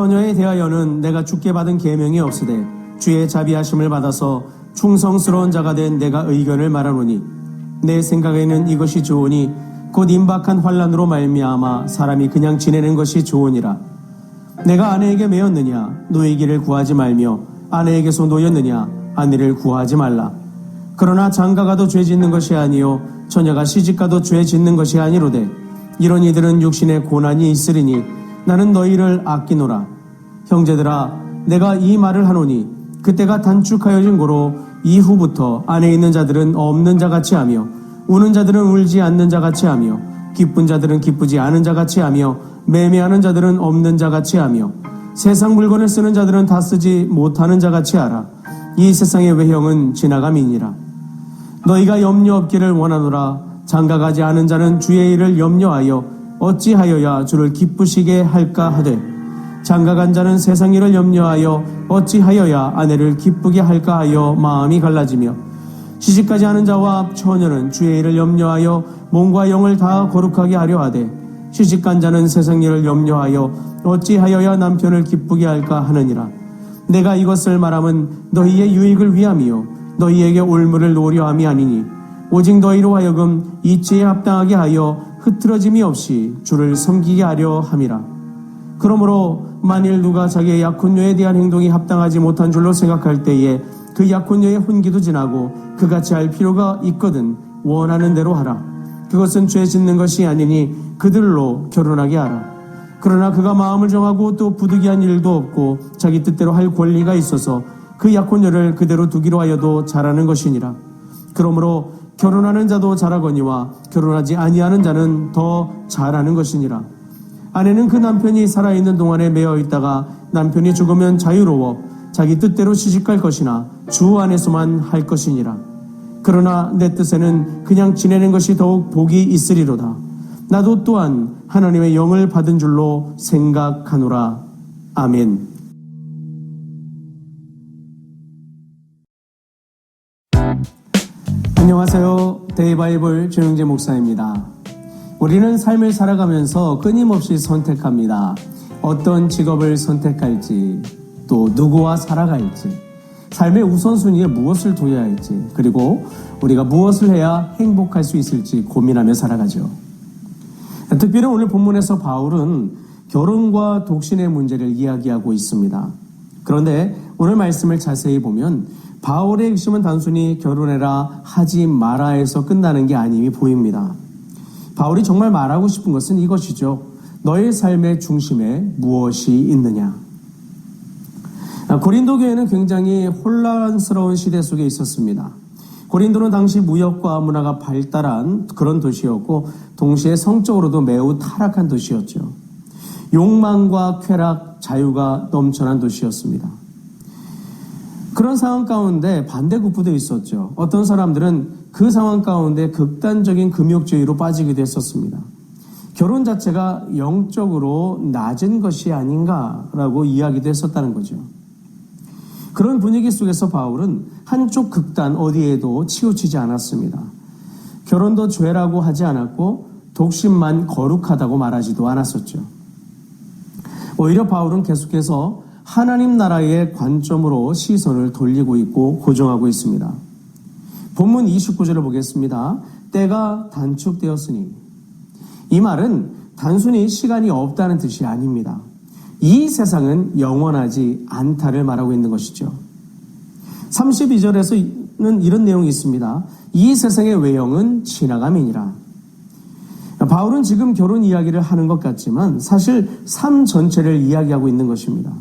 처녀에 대하여는 내가 주께 받은 계명이 없으되 주의 자비하심을 받아서 충성스러운 자가 된 내가 의견을 말하노니 내 생각에는 이것이 좋으니 곧 임박한 환난으로 말미암아 사람이 그냥 지내는 것이 좋으니라. 내가 아내에게 매였느냐 노이기를 구하지 말며 아내에게서 노였느냐 아내를 구하지 말라. 그러나 장가가도 죄 짓는 것이 아니요 처녀가 시집가도 죄 짓는 것이 아니로되 이런 이들은 육신에 고난이 있으리니 나는 너희를 아끼노라. 형제들아 내가 이 말을 하노니 그때가 단축하여진 고로 이후부터 안에 있는 자들은 없는 자같이 하며 우는 자들은 울지 않는 자같이 하며 기쁜 자들은 기쁘지 않은 자같이 하며 매매하는 자들은 없는 자같이 하며 세상 물건을 쓰는 자들은 다 쓰지 못하는 자같이 하라. 이 세상의 외형은 지나감이니라. 너희가 염려 없기를 원하노라. 장가가지 않은 자는 주의 일을 염려하여 어찌하여야 주를 기쁘시게 할까 하되 장가간 자는 세상 일을 염려하여 어찌하여야 아내를 기쁘게 할까 하여 마음이 갈라지며 시집가지 않은 자와 처녀는 주의 일을 염려하여 몸과 영을 다 거룩하게 하려 하되 시집간 자는 세상 일을 염려하여 어찌하여야 남편을 기쁘게 할까 하느니라. 내가 이것을 말함은 너희의 유익을 위함이요 너희에게 올무를 노려 함이 아니니 오직 너희로 하여금 이치에 합당하게 하여 흐트러짐이 없이 주를 섬기게 하려 함이라. 그러므로 만일 누가 자기의 약혼녀에 대한 행동이 합당하지 못한 줄로 생각할 때에 그 약혼녀의 혼기도 지나고 그같이 할 필요가 있거든 원하는 대로 하라. 그것은 죄 짓는 것이 아니니 그들로 결혼하게 하라. 그러나 그가 마음을 정하고 또 부득이한 일도 없고 자기 뜻대로 할 권리가 있어서 그 약혼녀를 그대로 두기로 하여도 잘하는 것이니라. 그러므로 결혼하는 자도 잘하거니와 결혼하지 아니하는 자는 더 잘하는 것이니라. 아내는 그 남편이 살아있는 동안에 매어 있다가 남편이 죽으면 자유로워 자기 뜻대로 시집갈 것이나 주 안에서만 할 것이니라. 그러나 내 뜻에는 그냥 지내는 것이 더욱 복이 있으리로다. 나도 또한 하나님의 영을 받은 줄로 생각하노라. 아멘. 안녕하세요. 데이바이블 조영재 목사입니다. 우리는 삶을 살아가면서 끊임없이 선택합니다. 어떤 직업을 선택할지, 또 누구와 살아갈지, 삶의 우선순위에 무엇을 둬야 할지, 그리고 우리가 무엇을 해야 행복할 수 있을지 고민하며 살아가죠. 특별히 오늘 본문에서 바울은 결혼과 독신의 문제를 이야기하고 있습니다. 그런데 오늘 말씀을 자세히 보면 바울의 핵심은 단순히 결혼해라 하지 마라에서 끝나는 게 아님이 보입니다. 바울이 정말 말하고 싶은 것은 이것이죠. 너의 삶의 중심에 무엇이 있느냐. 고린도 교회는 굉장히 혼란스러운 시대 속에 있었습니다. 고린도는 당시 무역과 문화가 발달한 그런 도시였고 동시에 성적으로도 매우 타락한 도시였죠. 욕망과 쾌락, 자유가 넘쳐난 도시였습니다. 그런 상황 가운데 반대급부도 있었죠. 어떤 사람들은 그 상황 가운데 극단적인 금욕주의로 빠지기도 했었습니다. 결혼 자체가 영적으로 낮은 것이 아닌가라고 이야기도 했었다는 거죠. 그런 분위기 속에서 바울은 한쪽 극단 어디에도 치우치지 않았습니다. 결혼도 죄라고 하지 않았고 독신만 거룩하다고 말하지도 않았었죠. 오히려 바울은 계속해서 하나님 나라의 관점으로 시선을 돌리고 있고 고정하고 있습니다. 본문 29절을 보겠습니다. 때가 단축되었으니. 이 말은 단순히 시간이 없다는 뜻이 아닙니다. 이 세상은 영원하지 않다를 말하고 있는 것이죠. 32절에서는 이런 내용이 있습니다. 이 세상의 외형은 지나감이니라. 바울은 지금 결혼 이야기를 하는 것 같지만 사실 삶 전체를 이야기하고 있는 것입니다.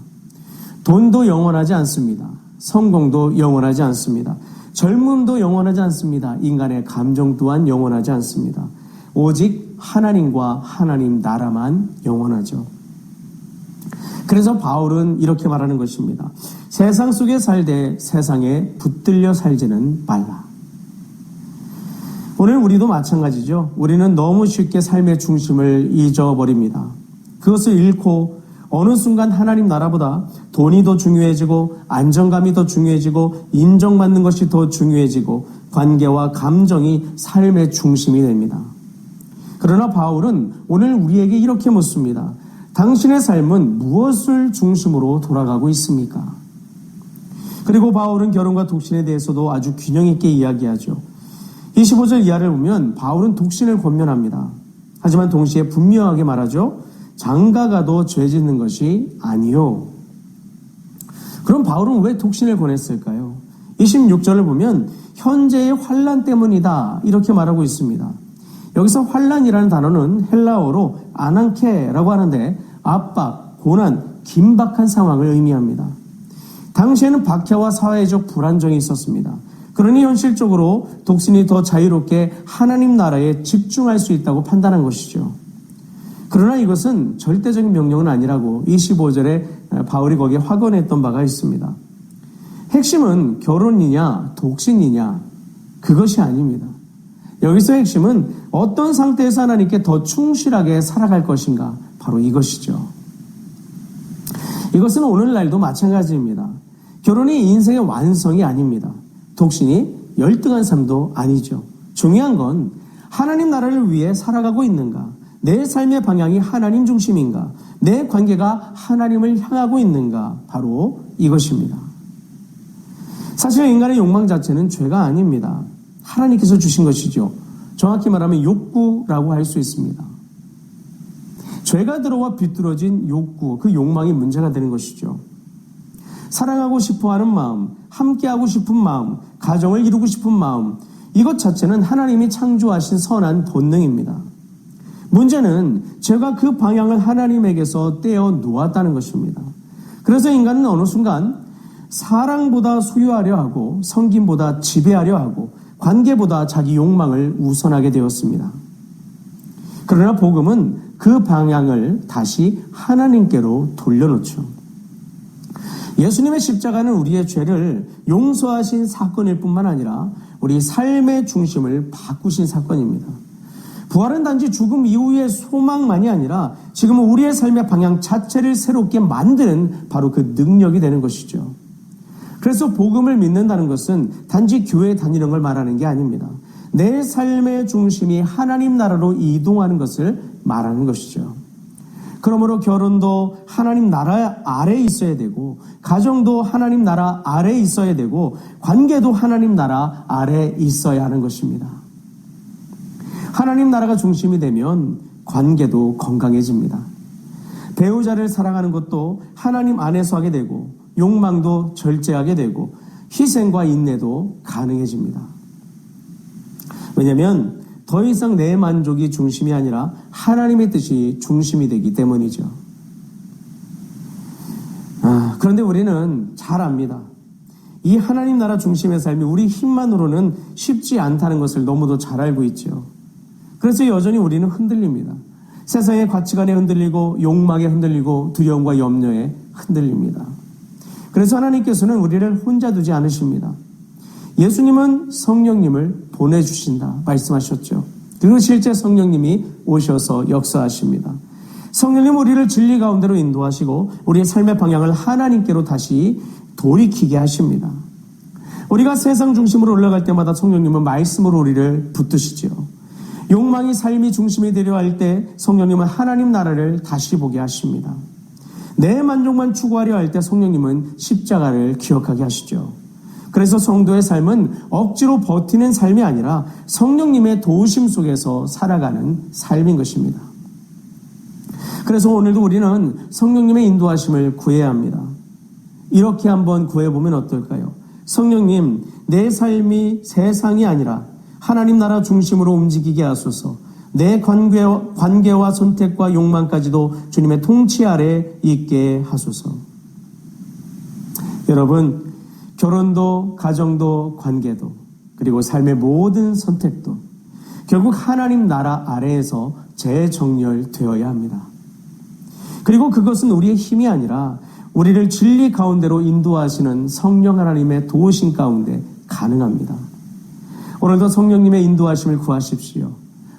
돈도 영원하지 않습니다. 성공도 영원하지 않습니다. 젊음도 영원하지 않습니다. 인간의 감정 또한 영원하지 않습니다. 오직 하나님과 하나님 나라만 영원하죠. 그래서 바울은 이렇게 말하는 것입니다. 세상 속에 살되 세상에 붙들려 살지는 말라. 오늘 우리도 마찬가지죠. 우리는 너무 쉽게 삶의 중심을 잊어버립니다. 그것을 잃고 어느 순간 하나님 나라보다 돈이 더 중요해지고 안정감이 더 중요해지고 인정받는 것이 더 중요해지고 관계와 감정이 삶의 중심이 됩니다. 그러나 바울은 오늘 우리에게 이렇게 묻습니다. 당신의 삶은 무엇을 중심으로 돌아가고 있습니까? 그리고 바울은 결혼과 독신에 대해서도 아주 균형 있게 이야기하죠. 25절 이하를 보면 바울은 독신을 권면합니다. 하지만 동시에 분명하게 말하죠. 장가가도 죄 짓는 것이 아니요. 그럼 바울은 왜 독신을 권했을까요? 26절을 보면 현재의 환난 때문이다 이렇게 말하고 있습니다. 여기서 환난이라는 단어는 헬라어로 아난케라고 하는데 압박, 고난, 긴박한 상황을 의미합니다. 당시에는 박해와 사회적 불안정이 있었습니다. 그러니 현실적으로 독신이 더 자유롭게 하나님 나라에 집중할 수 있다고 판단한 것이죠. 그러나 이것은 절대적인 명령은 아니라고 25절에 바울이 거기에 확언했던 바가 있습니다. 핵심은 결혼이냐 독신이냐 그것이 아닙니다. 여기서 핵심은 어떤 상태에서 하나님께 더 충실하게 살아갈 것인가 바로 이것이죠. 이것은 오늘날도 마찬가지입니다. 결혼이 인생의 완성이 아닙니다. 독신이 열등한 삶도 아니죠. 중요한 건 하나님 나라를 위해 살아가고 있는가, 내 삶의 방향이 하나님 중심인가, 내 관계가 하나님을 향하고 있는가 바로 이것입니다. 사실 인간의 욕망 자체는 죄가 아닙니다. 하나님께서 주신 것이죠. 정확히 말하면 욕구라고 할 수 있습니다. 죄가 들어와 비뚤어진 욕구, 그 욕망이 문제가 되는 것이죠. 사랑하고 싶어하는 마음, 함께하고 싶은 마음, 가정을 이루고 싶은 마음, 이것 자체는 하나님이 창조하신 선한 본능입니다. 문제는 죄가 그 방향을 하나님에게서 떼어 놓았다는 것입니다. 그래서 인간은 어느 순간 사랑보다 소유하려 하고 섬김보다 지배하려 하고 관계보다 자기 욕망을 우선하게 되었습니다. 그러나 복음은 그 방향을 다시 하나님께로 돌려놓죠. 예수님의 십자가는 우리의 죄를 용서하신 사건일 뿐만 아니라 우리 삶의 중심을 바꾸신 사건입니다. 부활은 단지 죽음 이후의 소망만이 아니라 지금은 우리의 삶의 방향 자체를 새롭게 만드는 바로 그 능력이 되는 것이죠. 그래서 복음을 믿는다는 것은 단지 교회 다니는 걸 말하는 게 아닙니다. 내 삶의 중심이 하나님 나라로 이동하는 것을 말하는 것이죠. 그러므로 결혼도 하나님 나라 아래에 있어야 되고, 가정도 하나님 나라 아래에 있어야 되고, 관계도 하나님 나라 아래에 있어야 하는 것입니다. 하나님 나라가 중심이 되면 관계도 건강해집니다. 배우자를 사랑하는 것도 하나님 안에서 하게 되고, 욕망도 절제하게 되고, 희생과 인내도 가능해집니다. 왜냐하면 더 이상 내 만족이 중심이 아니라 하나님의 뜻이 중심이 되기 때문이죠. 그런데 우리는 잘 압니다. 이 하나님 나라 중심의 삶이 우리 힘만으로는 쉽지 않다는 것을 너무도 잘 알고 있죠. 그래서 여전히 우리는 흔들립니다. 세상의 가치관에 흔들리고 욕망에 흔들리고 두려움과 염려에 흔들립니다. 그래서 하나님께서는 우리를 혼자 두지 않으십니다. 예수님은 성령님을 보내주신다 말씀하셨죠. 그리고 실제 성령님이 오셔서 역사하십니다. 성령님 우리를 진리 가운데로 인도하시고 우리의 삶의 방향을 하나님께로 다시 돌이키게 하십니다. 우리가 세상 중심으로 올라갈 때마다 성령님은 말씀으로 우리를 붙드시죠. 욕망이 삶이 중심이 되려 할 때 성령님은 하나님 나라를 다시 보게 하십니다. 내 만족만 추구하려 할 때 성령님은 십자가를 기억하게 하시죠. 그래서 성도의 삶은 억지로 버티는 삶이 아니라 성령님의 도우심 속에서 살아가는 삶인 것입니다. 그래서 오늘도 우리는 성령님의 인도하심을 구해야 합니다. 이렇게 한번 구해보면 어떨까요? 성령님, 내 삶이 세상이 아니라 하나님 나라 중심으로 움직이게 하소서. 내 관계와 선택과 욕망까지도 주님의 통치 아래 있게 하소서. 여러분, 결혼도 가정도 관계도 그리고 삶의 모든 선택도 결국 하나님 나라 아래에서 재정렬되어야 합니다. 그리고 그것은 우리의 힘이 아니라 우리를 진리 가운데로 인도하시는 성령 하나님의 도우심 가운데 가능합니다. 오늘도 성령님의 인도하심을 구하십시오.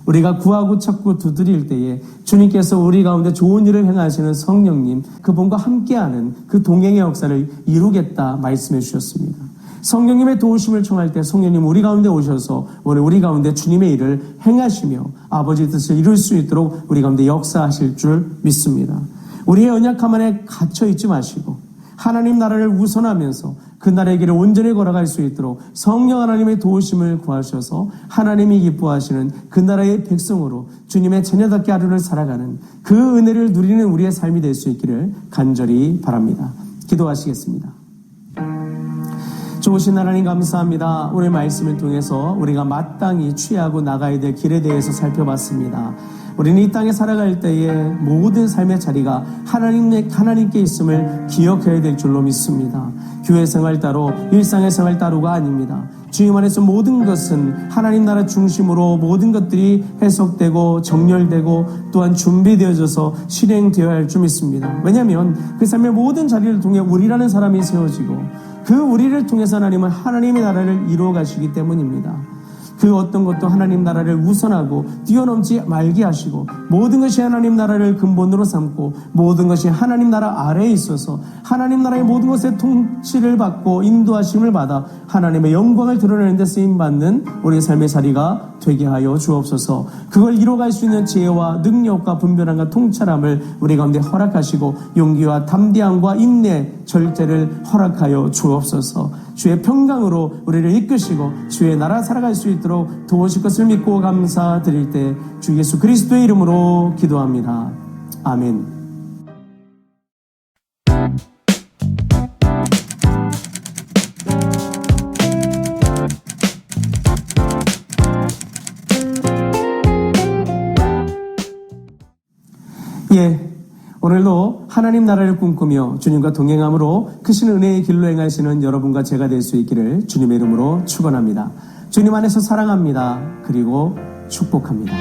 우리가 구하고 찾고 두드릴 때에 주님께서 우리 가운데 좋은 일을 행하시는 성령님, 그분과 함께하는 그 동행의 역사를 이루겠다 말씀해 주셨습니다. 성령님의 도우심을 청할 때 성령님 우리 가운데 오셔서 오늘 우리 가운데 주님의 일을 행하시며 아버지 뜻을 이룰 수 있도록 우리 가운데 역사하실 줄 믿습니다. 우리의 언약함 안에 갇혀 있지 마시고 하나님 나라를 우선하면서 그 나라의 길을 온전히 걸어갈 수 있도록 성령 하나님의 도우심을 구하셔서 하나님이 기뻐하시는 그 나라의 백성으로 주님의 자녀답게 하루를 살아가는 그 은혜를 누리는 우리의 삶이 될 수 있기를 간절히 바랍니다. 기도하시겠습니다. 좋으신 하나님 감사합니다. 오늘 말씀을 통해서 우리가 마땅히 취하고 나가야 될 길에 대해서 살펴봤습니다. 우리는 이 땅에 살아갈 때에 모든 삶의 자리가 하나님께 있음을 기억해야 될 줄로 믿습니다. 교회 생활 따로 일상의 생활 따로가 아닙니다. 주님 안에서 모든 것은 하나님 나라 중심으로 모든 것들이 해석되고 정렬되고 또한 준비되어져서 실행되어야 할 줄 믿습니다. 왜냐하면 그 삶의 모든 자리를 통해 우리라는 사람이 세워지고 그 우리를 통해서 하나님은 하나님의 나라를 이루어 가시기 때문입니다. 그 어떤 것도 하나님 나라를 우선하고 뛰어넘지 말게 하시고 모든 것이 하나님 나라를 근본으로 삼고 모든 것이 하나님 나라 아래에 있어서 하나님 나라의 모든 것의 통치를 받고 인도하심을 받아 하나님의 영광을 드러내는 데 쓰임받는 우리의 삶의 자리가 되게 하여 주옵소서. 그걸 이뤄갈 수 있는 지혜와 능력과 분별함과 통찰함을 우리 가운데 허락하시고 용기와 담대함과 인내, 절제를 허락하여 주옵소서. 주의 평강으로 우리를 이끄시고 주의 나라 살아갈 수 있도록 도우실 것을 믿고 감사드릴 때 주 예수 그리스도의 이름으로 기도합니다. 아멘. 오늘도 하나님 나라를 꿈꾸며 주님과 동행함으로 크신 은혜의 길로 행하시는 여러분과 제가 될 수 있기를 주님의 이름으로 축원합니다. 주님 안에서 사랑합니다. 그리고 축복합니다.